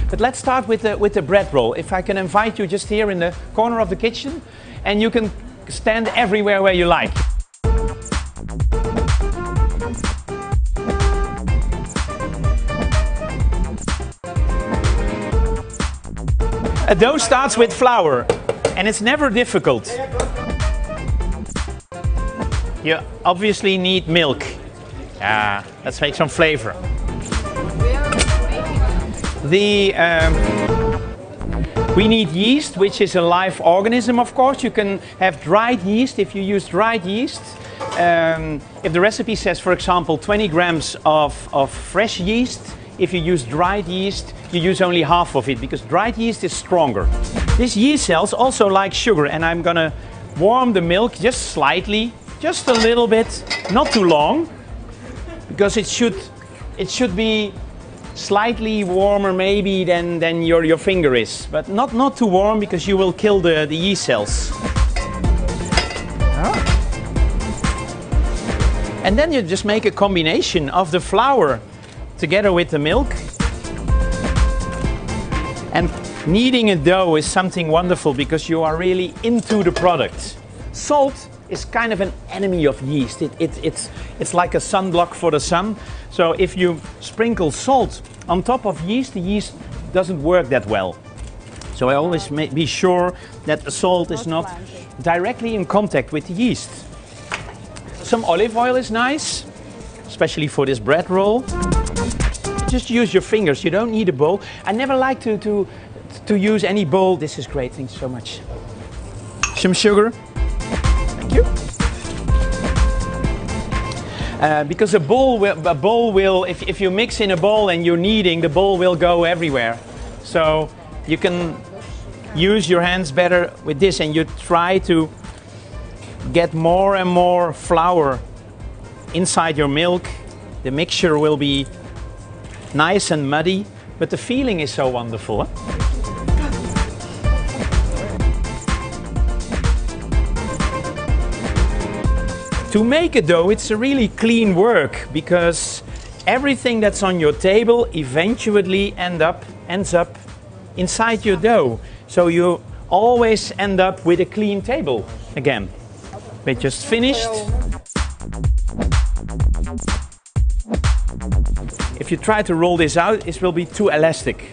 But let's start with the bread roll. If I can invite you just here in the corner of the kitchen, and you can stand everywhere where you like. A dough starts with flour, and it's never difficult. You obviously need milk. Let's make some flavor. We need yeast, which is a live organism, of course. You can have dried yeast if you use dried yeast. If the recipe says, for example, 20 grams of fresh yeast, if you use dried yeast, you use only half of it because dried yeast is stronger. These yeast cells also like sugar, and I'm gonna warm the milk just slightly, just a little bit, not too long, because it should be slightly warmer maybe than your finger is, but not too warm because you will kill the yeast cells. And then you just make a combination of the flour together with the milk. And kneading a dough is something wonderful because you are really into the product. Salt is kind of an enemy of yeast. It's like a sunblock for the sun. So if you sprinkle salt on top of yeast, the yeast doesn't work that well. So I always be sure that the salt is not directly in contact with the yeast. Some olive oil is nice, especially for this bread roll. Just use your fingers, you don't need a bowl. I never like to use any bowl. This is great, thanks so much. Some sugar. Thank you. Because a bowl will, if you mix in a bowl and you're kneading, the bowl will go everywhere. So you can use your hands better with this, and you try to get more and more flour inside your milk. The mixture will be nice and muddy, but the feeling is so wonderful. Huh? To make a dough, it's a really clean work because everything that's on your table eventually ends up inside your dough. So you always end up with a clean table again. We just finished. If you try to roll this out, it will be too elastic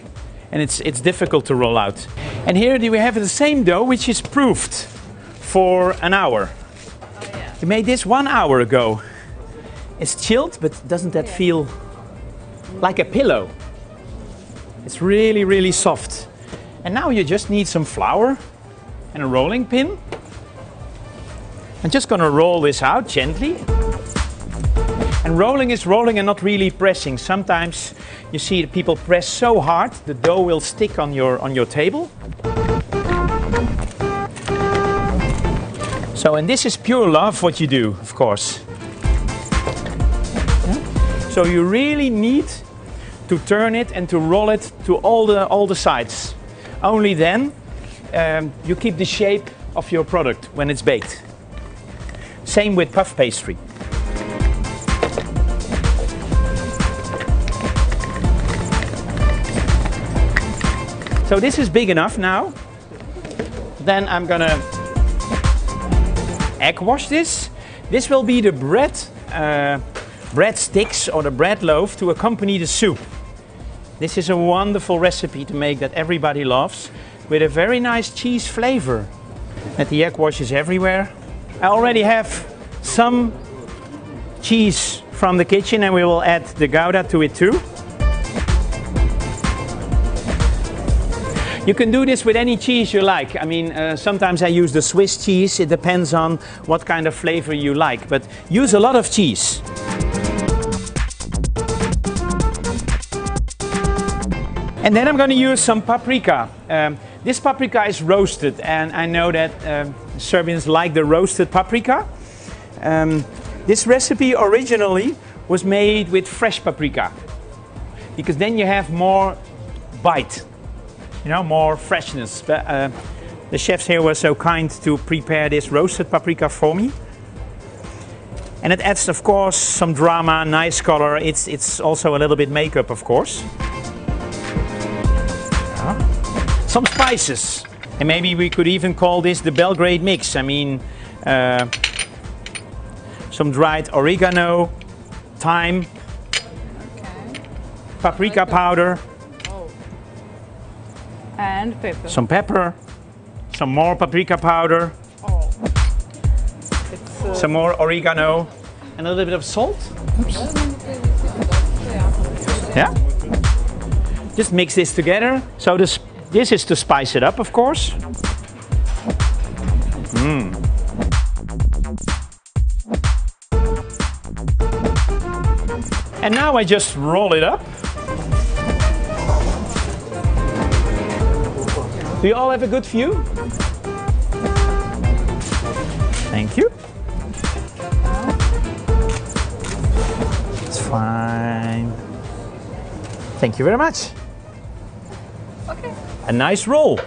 and it's difficult to roll out. And here we have the same dough which is proofed for an hour. We made this 1 hour ago. It's chilled, but doesn't that feel like a pillow? It's really, really soft. And now you just need some flour and a rolling pin. I'm just gonna roll this out gently. And rolling is rolling and not really pressing. Sometimes you see that people press so hard, the dough will stick on your table. So, and this is pure love what you do, of course. Yeah? So you really need to turn it and to roll it to all the sides. Only then you keep the shape of your product when it's baked. Same with puff pastry. So this is big enough now. Then I'm gonna egg wash this. This will be the bread sticks or the bread loaf to accompany the soup. This is a wonderful recipe to make that everybody loves with a very nice cheese flavor. And the egg wash is everywhere. I already have some cheese from the kitchen and we will add the Gouda to it too. You can do this with any cheese you like. I mean, sometimes I use the Swiss cheese. It depends on what kind of flavor you like, but use a lot of cheese. And then I'm going to use some paprika. This paprika is roasted, and I know that Serbians like the roasted paprika. This recipe originally was made with fresh paprika, because then you have more bite. You know, more freshness. But the chefs here were so kind to prepare this roasted paprika for me. And it adds, of course, some drama, nice color. It's also a little bit makeup, of course. Some spices. And maybe we could even call this the Belgrade mix. I mean, some dried oregano, thyme, paprika powder, and pepper. some pepper, some more paprika powder, some more oregano, and a little bit of salt. Oops. Yeah? Just mix this together. So this is to spice it up, of course. And now I just roll it up. Do you all have a good view? Thank you. It's fine. Thank you very much. Okay. A nice roll.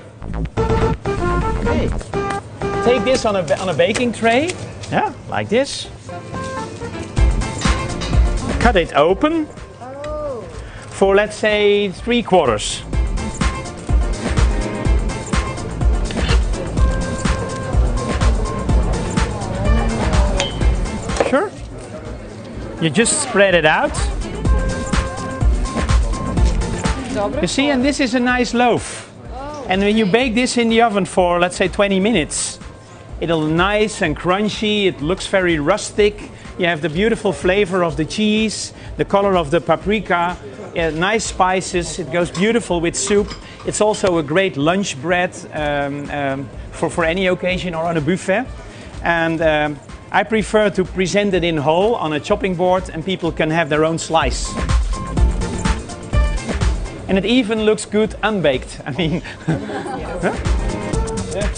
Okay. Take this on a baking tray. Yeah, like this. Cut it open for, let's say, 3/4. Sure. You just spread it out. You see, and this is a nice loaf. And when you bake this in the oven for, let's say, 20 minutes, it'll nice and crunchy. It looks very rustic. You have the beautiful flavor of the cheese, the color of the paprika, nice spices. It goes beautiful with soup. It's also a great lunch bread for any occasion or on a buffet. And I prefer to present it in whole on a chopping board, and people can have their own slice. And it even looks good unbaked. I mean, huh? Yeah.